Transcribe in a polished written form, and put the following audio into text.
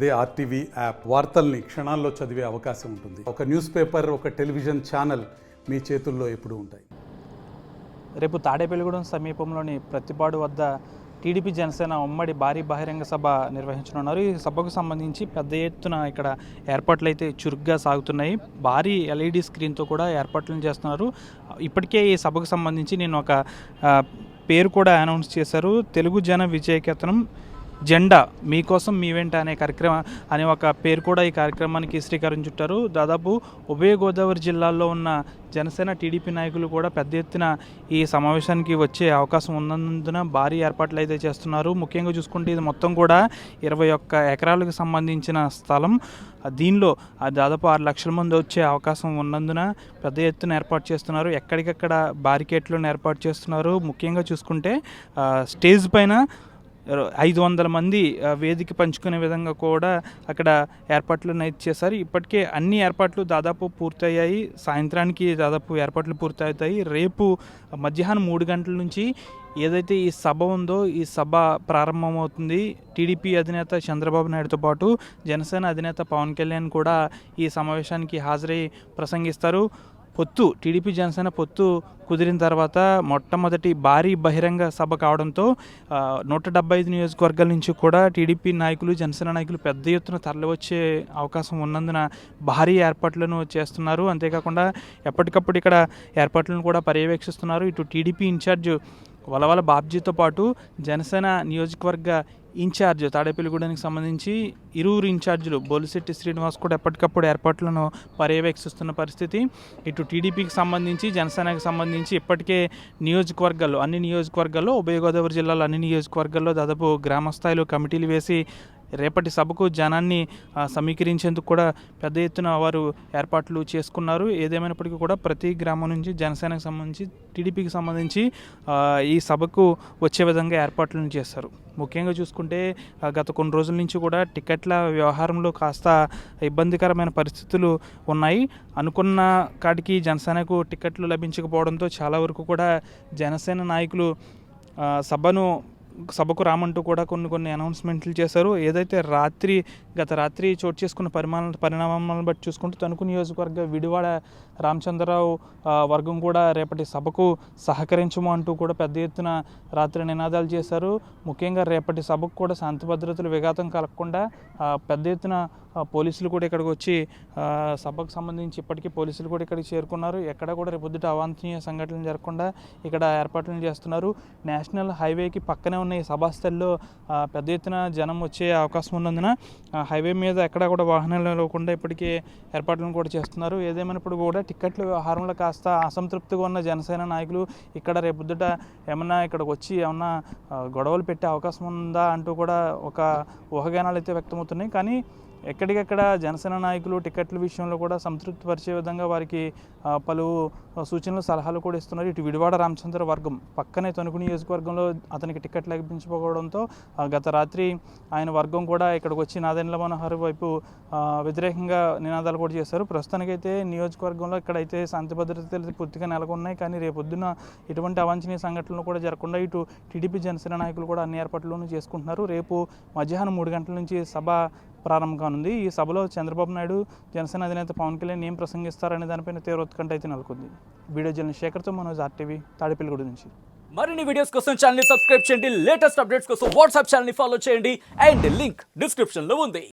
అదే RTV app వార్తల్ని క్షణాల్లో చదివే అవకాశం ఉంటుంది. ఒక న్యూస్ పేపర్, ఒక టెలివిజన్ ఛానల్ మీ చేతుల్లో ఎప్పుడూ ఉంటాయి. రేపు తాడేపల్లిగూడెం సమీపంలోని ప్రతిపాడు వద్ద టీడీపీ జనసేన ఉమ్మడి భారీ బహిరంగ సభ నిర్వహించనున్నారు. ఈ సభకు సంబంధించి పెద్ద ఎత్తున ఇక్కడ ఏర్పాట్లు అయితే చురుగ్గా సాగుతున్నాయి. భారీ ఎల్ఈడి స్క్రీన్తో కూడా ఏర్పాట్లను చేస్తున్నారు. ఇప్పటికే ఈ సభకు సంబంధించి నేను ఒక పేరు కూడా అనౌన్స్ చేశారు. తెలుగు జన విజయకేతనం జెండా మీకోసం మీ వెంట అనే కార్యక్రమం అనే ఒక పేరు కూడా ఈ కార్యక్రమానికి శ్రీకారం చుట్టారు. దాదాపు ఉభయ గోదావరి జిల్లాల్లో ఉన్న జనసేన టీడీపీ నాయకులు కూడా పెద్ద ఎత్తున ఈ సమావేశానికి వచ్చే అవకాశం ఉన్నందున భారీ ఏర్పాట్లు అయితే చేస్తున్నారు. ముఖ్యంగా చూసుకుంటే ఇది మొత్తం కూడా 21 ఎకరాలకు సంబంధించిన స్థలం. దీనిలో దాదాపు 6 లక్షల మంది వచ్చే అవకాశం ఉన్నందున పెద్ద ఎత్తున ఏర్పాటు చేస్తున్నారు. ఎక్కడికక్కడ బ్యారికేడ్లను ఏర్పాటు చేస్తున్నారు. ముఖ్యంగా చూసుకుంటే స్టేజ్ పైన 500 మంది వేదిక పంచుకునే విధంగా కూడా అక్కడ ఏర్పాట్లను అయితే చేశారు. ఇప్పటికే అన్ని ఏర్పాట్లు దాదాపు పూర్తయ్యాయి. సాయంత్రానికి దాదాపు ఏర్పాట్లు పూర్తవుతాయి. రేపు మధ్యాహ్నం 3 గంటల నుంచి ఏదైతే ఈ సభ ఉందో ఈ సభ ప్రారంభమవుతుంది. టీడీపీ అధినేత చంద్రబాబు నాయుడుతో పాటు జనసేన అధినేత పవన్ కళ్యాణ్ కూడా ఈ సమావేశానికి హాజరై ప్రసంగిస్తారు. టీడీపీ జనసేన పొత్తు కుదిరిన తర్వాత మొట్టమొదటి భారీ బహిరంగ సభ కావడంతో 175 నియోజకవర్గాల నుంచి కూడా టీడీపీ నాయకులు, జనసేన నాయకులు పెద్ద ఎత్తున తరలివచ్చే అవకాశం ఉన్నందున భారీ ఏర్పాట్లను చేస్తున్నారు. అంతేకాకుండా ఎప్పటికప్పుడు ఇక్కడ ఏర్పాట్లను కూడా పర్యవేక్షిస్తున్నారు. ఇటు టీడీపీ ఇన్ఛార్జ్ వలవల బాబ్జీతో పాటు జనసేన నియోజకవర్గ ఇన్ఛార్జ్ తాడేపల్లిగూడెనికి సంబంధించి ఇరువురు ఇన్ఛార్జీలు బొలిశెట్టి శ్రీనివాస్ కూడా ఎప్పటికప్పుడు ఏర్పాట్లను పర్యవేక్షిస్తున్న పరిస్థితి. ఇటు టీడీపీకి సంబంధించి, జనసేనకి సంబంధించి ఇప్పటికే అన్ని నియోజకవర్గాల్లో ఉభయ గోదావరి జిల్లాలో అన్ని నియోజకవర్గాల్లో దాదాపు గ్రామస్థాయిలో కమిటీలు వేసి రేపటి సభకు జనాన్ని సమీకరించేందుకు కూడా పెద్ద ఎత్తున వారు ఏర్పాట్లు చేసుకున్నారు. ఏదేమైనప్పటికీ కూడా ప్రతి గ్రామం నుంచి జనసేనకు సంబంధించి, టీడీపీకి సంబంధించి ఈ సభకు వచ్చే విధంగా ఏర్పాట్లను చేస్తారు. ముఖ్యంగా చూసుకుంటే గత కొన్ని రోజుల నుంచి కూడా టికెట్ల వ్యవహారంలో కాస్త ఇబ్బందికరమైన పరిస్థితులు ఉన్నాయి. అనుకున్న కాడికి జనసేనకు టికెట్లు లభించకపోవడంతో చాలా వరకు కూడా జనసేన నాయకులు సభకు రామంటూ కూడా కొన్ని అనౌన్స్మెంట్లు చేశారు. ఏదైతే గత రాత్రి చోటు చేసుకున్న పరిణామాలను బట్టి చూసుకుంటూ తణుకు నియోజకవర్గ విడివాడ రామచంద్రరావు వర్గం కూడా రేపటి సభకు సహకరించము అంటూ కూడా పెద్ద ఎత్తున రాత్రి నినాదాలు చేశారు. ముఖ్యంగా రేపటి సభకు కూడా శాంతి భద్రతలు విఘాతం కలగకుండా పెద్ద ఎత్తున పోలీసులు కూడా ఇక్కడికి వచ్చి సభకు సంబంధించి ఇప్పటికీ పోలీసులు కూడా ఇక్కడికి చేరుకున్నారు. ఎక్కడ కూడా రేపొద్దుట అవాంఛనీయ సంఘటనలు జరగకుండా ఇక్కడ ఏర్పాట్లను చేస్తున్నారు. నేషనల్ హైవేకి పక్కనే ఉన్న ఈ సభాస్థల్లో పెద్ద ఎత్తున జనం వచ్చే అవకాశం ఉన్నందున హైవే మీద ఎక్కడా కూడా వాహనాలు లేకుండా ఇప్పటికే ఏర్పాట్లను కూడా చేస్తున్నారు. ఏదేమైనప్పుడు కూడా టిక్కెట్ల వ్యవహారంలో కాస్త అసంతృప్తిగా ఉన్న జనసేన నాయకులు ఇక్కడ రేపొద్దుట ఏమన్నా ఇక్కడికి వచ్చి ఏమన్నా గొడవలు పెట్టే అవకాశం ఉందా అంటూ కూడా ఒక ఊహాగానాలు అయితే వ్యక్తమవుతున్నాయి. కానీ ఎక్కడికెక్కడ జనసేన నాయకులు టికెట్ల విషయంలో కూడా సంతృప్తి పరిచే విధంగా వారికి పలు సూచనలు, సలహాలు కూడా ఇస్తున్నారు. ఇటు విడివాడ రామచంద్ర వర్గం పక్కనే తణుకు నియోజకవర్గంలో అతనికి టికెట్ లభించకపోవడంతో గత రాత్రి ఆయన వర్గం కూడా ఇక్కడికి వచ్చి నాదెండ్ల మనోహర్ వైపు వ్యతిరేకంగా నినాదాలు కూడా చేశారు. ప్రస్తుతానికైతే నియోజకవర్గంలో ఇక్కడైతే శాంతి భద్రతలు పూర్తిగా నెలకొన్నాయి. కానీ రేపొద్దున ఎటువంటి అవాంఛనీయ సంఘటనలు కూడా జరగకుండా ఇటు టీడీపీ జనసేన నాయకులు కూడా అన్ని ఏర్పాట్లను చేసుకుంటున్నారు. రేపు మధ్యాహ్నం 3 గంటల నుంచి సభ ప్రారంభం కానుంది. ఈ సభలో చంద్రబాబు నాయుడు, జనసేన అధినేత పవన్ కళ్యాణ్ ఏం ప్రసంగిస్తారనే దానిపైన తీవ్ర ఉత్కంఠ అయితే నెలకొంది. వీడియో జర్నలిస్ట్ శేఖర్తో మనోజ్, ఆర్టీవీ, తాడేపల్లిగూడెం నుంచి. మరిన్ని వీడియోస్ కోసం ఛానల్ ని సబ్స్క్రైబ్ చేయండి. లేటెస్ట్ అప్డేట్స్ కోసం వాట్సాప్ ఛానల్ ని ఫాలో చేయండి. అండ్ లింక్ డిస్క్రిప్షన్ లో ఉంది.